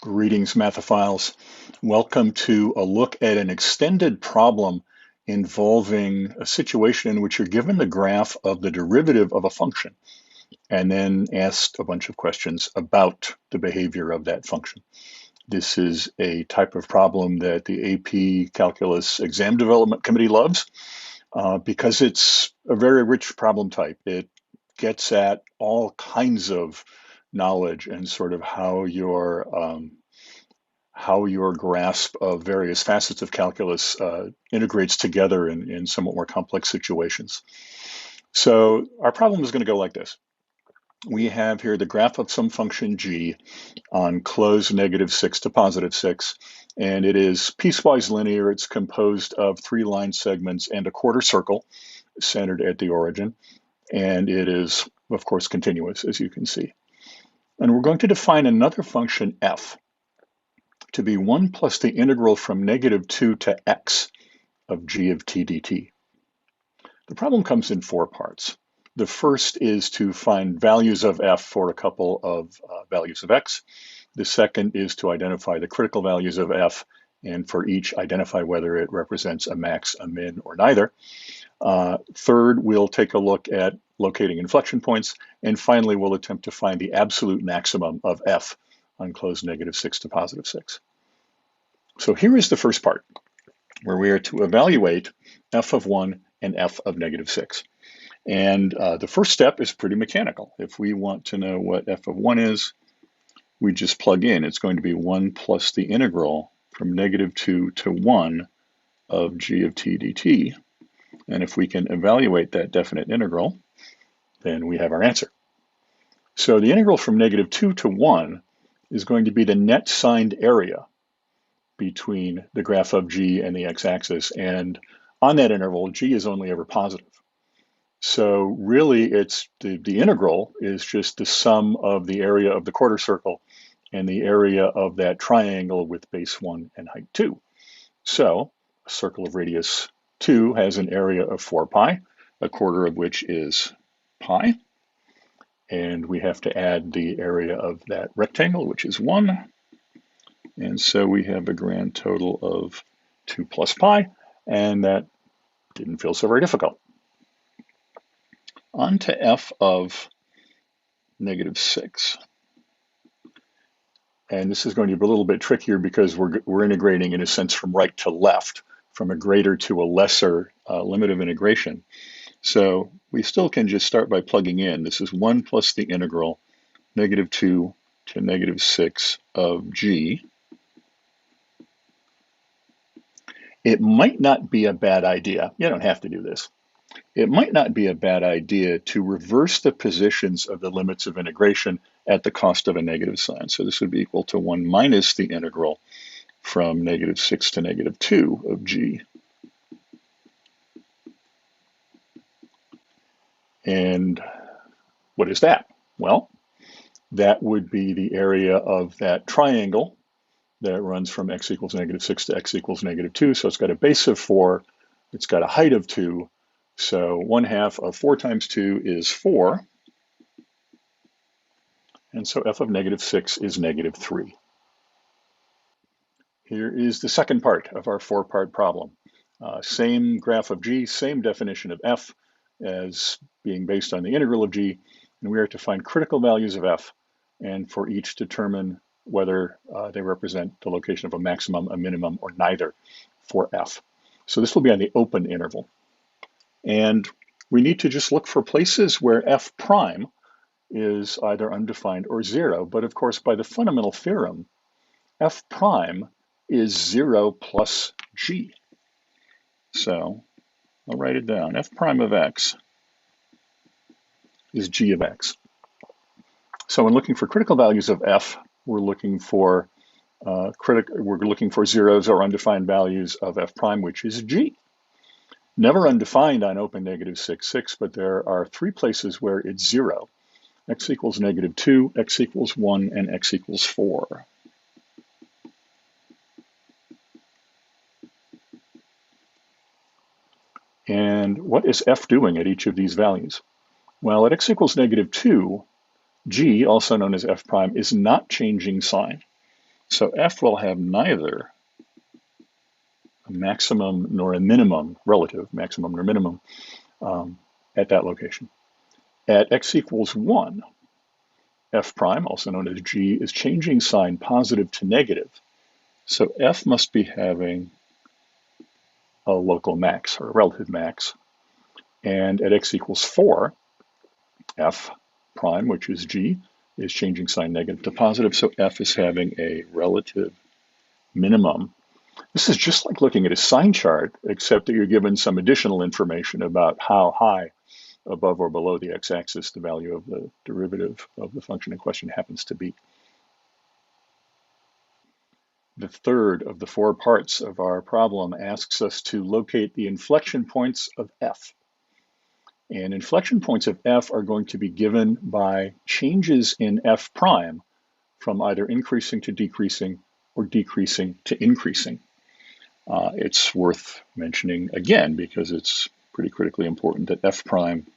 Greetings, mathophiles. Welcome to a look at an extended problem involving a situation in which you're given the graph of the derivative of a function and then asked a bunch of questions about the behavior of that function. This is a type of problem that the AP Calculus Exam Development Committee loves because it's a very rich problem type. It gets at all kinds of knowledge and sort of how your grasp of various facets of calculus integrates together in somewhat more complex situations. So our problem is going to go like this. We have here the graph of some function g on closed -6 to +6, and it is piecewise linear. It's composed of 3 line segments and a quarter circle centered at the origin, and it is, of course, continuous, as you can see. And we're going to define another function f to be 1 plus the integral from -2 to x of g of t dt. The problem comes in 4 parts. The first is to find values of f for a couple of values of x. The second is to identify the critical values of f, and for each identify whether it represents a max, a min, or neither. Third, we'll take a look at locating inflection points, and finally we'll attempt to find the absolute maximum of f on closed -6 to +6. So here is the first part, where we are to evaluate f of 1 and f of -6. And the first step is pretty mechanical. If we want to know what f of 1 is, we just plug in. It's going to be 1 plus the integral from -2 to 1 of g of t dt. And if we can evaluate that definite integral, then we have our answer. So the integral from -2 to 1 is going to be the net signed area between the graph of g and the x-axis. And on that interval, g is only ever positive. So really, it's the integral is just the sum of the area of the quarter circle and the area of that triangle with base 1 and height 2. So a circle of radius 2 has an area of 4 pi, a quarter of which is pi. And we have to add the area of that rectangle, which is 1. And so we have a grand total of 2 plus pi, and that didn't feel so very difficult. On to f of -6. And this is going to be a little bit trickier because we're integrating in a sense from right to left, from a greater to a lesser limit of integration. So we still can just start by plugging in. This is 1 plus the integral -2 to -6 of g. It might not be a bad idea. You don't have to do this. It might not be a bad idea to reverse the positions of the limits of integration at the cost of a negative sign. So this would be equal to 1 minus the integral from -6 to -2 of g. And what is that? Well, that would be the area of that triangle that runs from x equals -6 to x equals -2. So it's got a base of 4. It's got a height of 2. So 1/2 of 4 times 2 is 4. And so f of -6 is -3. Here is the second part of our 4-part problem. Same graph of g, same definition of f as being based on the integral of g. And we are to find critical values of f, and for each determine whether they represent the location of a maximum, a minimum, or neither for f. So this will be on the open interval. And we need to just look for places where f prime is either undefined or 0. But of course, by the fundamental theorem, f prime is 0 plus g. So I'll write it down. F prime of x is g of x. So when looking for critical values of f, we're looking for zeros or undefined values of f prime, which is g. Never undefined on open -6, but there are 3 places where it's 0. X equals -2, x equals 1, and x equals 4. And what is f doing at each of these values? Well, at x equals -2, g, also known as f prime, is not changing sign. So f will have neither a maximum nor a minimum, relative maximum nor minimum, at that location. At x equals 1, f prime, also known as g, is changing sign positive to negative. So f must be having a local max or a relative max. And at x equals 4, f prime, which is g, is changing sign negative to positive. So f is having a relative minimum. This is just like looking at a sign chart, except that you're given some additional information about how high above or below the x-axis the value of the derivative of the function in question happens to be. The third of the 4 parts of our problem asks us to locate the inflection points of f. And inflection points of f are going to be given by changes in f prime from either increasing to decreasing or decreasing to increasing. It's worth mentioning again because it's pretty critically important that f prime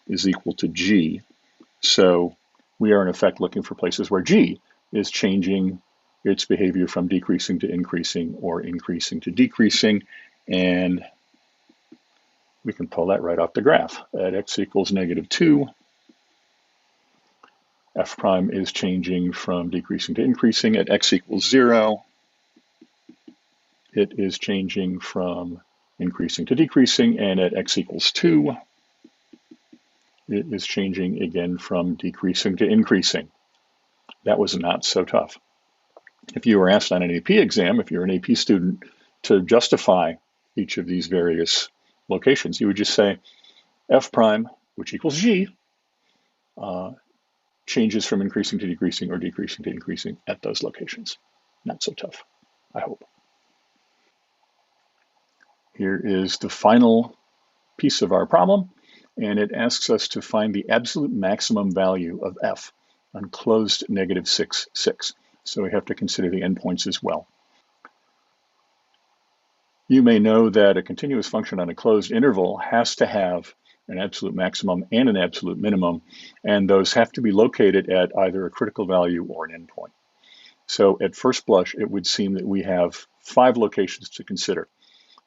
is equal to g. So we are in effect looking for places where g is changing its behavior from decreasing to increasing or increasing to decreasing. And we can pull that right off the graph. At x equals -2, f prime is changing from decreasing to increasing. At x equals 0, it is changing from increasing to decreasing. And at x equals 2, it is changing again from decreasing to increasing. That was not so tough. If you were asked on an AP exam, if you're an AP student, to justify each of these various locations, you would just say f prime, which equals g, changes from increasing to decreasing or decreasing to increasing at those locations. Not so tough, I hope. Here is the final piece of our problem, and it asks us to find the absolute maximum value of f on closed -6, 6. So we have to consider the endpoints as well. You may know that a continuous function on a closed interval has to have an absolute maximum and an absolute minimum, and those have to be located at either a critical value or an endpoint. So at first blush, it would seem that we have 5 locations to consider: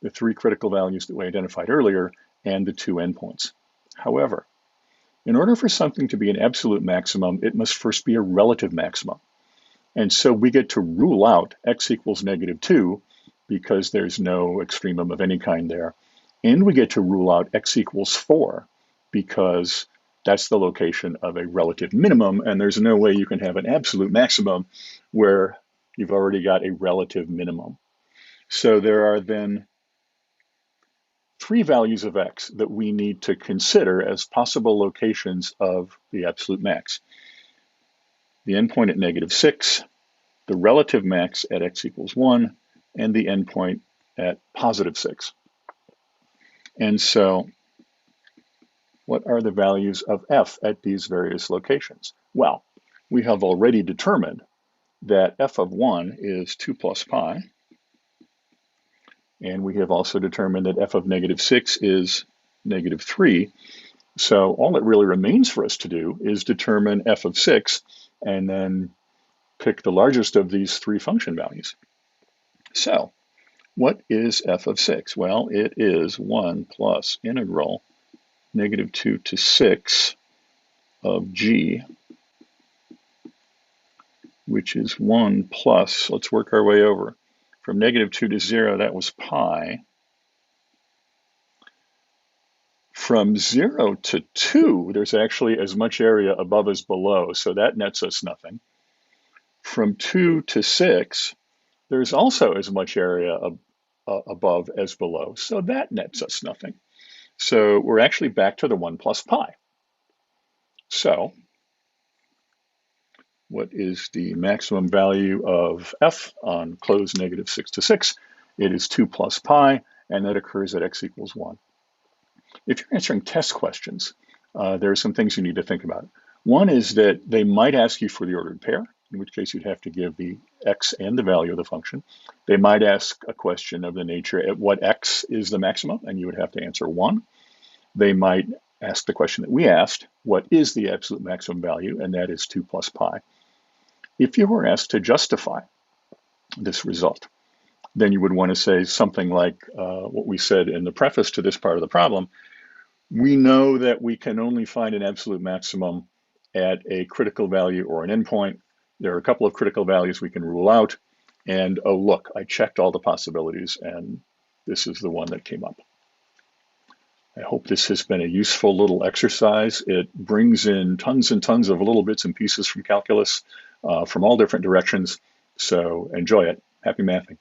the 3 critical values that we identified earlier and the 2 endpoints. However, in order for something to be an absolute maximum, it must first be a relative maximum. And so we get to rule out x equals -2 because there's no extremum of any kind there. And we get to rule out x equals 4 because that's the location of a relative minimum, and there's no way you can have an absolute maximum where you've already got a relative minimum. So there are then 3 values of x that we need to consider as possible locations of the absolute max: the endpoint at -6, the relative max at x equals 1, and the endpoint at +6. And so what are the values of f at these various locations? Well, we have already determined that f of 1 is 2 plus pi, and we have also determined that f of -6 is -3. So all that really remains for us to do is determine f of 6 and then pick the largest of these 3 function values. So what is f of 6? Well, it is 1 plus integral -2 to 6 of g, which is 1 plus, let's work our way over. From -2 to 0, that was pi. From 0 to 2, there's actually as much area above as below, so that nets us nothing. From 2 to 6, there's also as much area above as below, so that nets us nothing. So we're actually back to the 1 plus pi. So what is the maximum value of f on closed -6 to 6? It is 2 plus pi, and that occurs at x equals 1. If you're answering test questions, there are some things you need to think about. One is that they might ask you for the ordered pair, in which case you'd have to give the x and the value of the function. They might ask a question of the nature, at what x is the maximum? And you would have to answer 1. They might ask the question that we asked, what is the absolute maximum value? And that is 2 plus pi. If you were asked to justify this result. Then you would want to say something like what we said in the preface to this part of the problem. We know that we can only find an absolute maximum at a critical value or an endpoint. There are a couple of critical values we can rule out. And oh, look, I checked all the possibilities, and this is the one that came up. I hope this has been a useful little exercise. It brings in tons and tons of little bits and pieces from calculus from all different directions. So enjoy it. Happy mathing.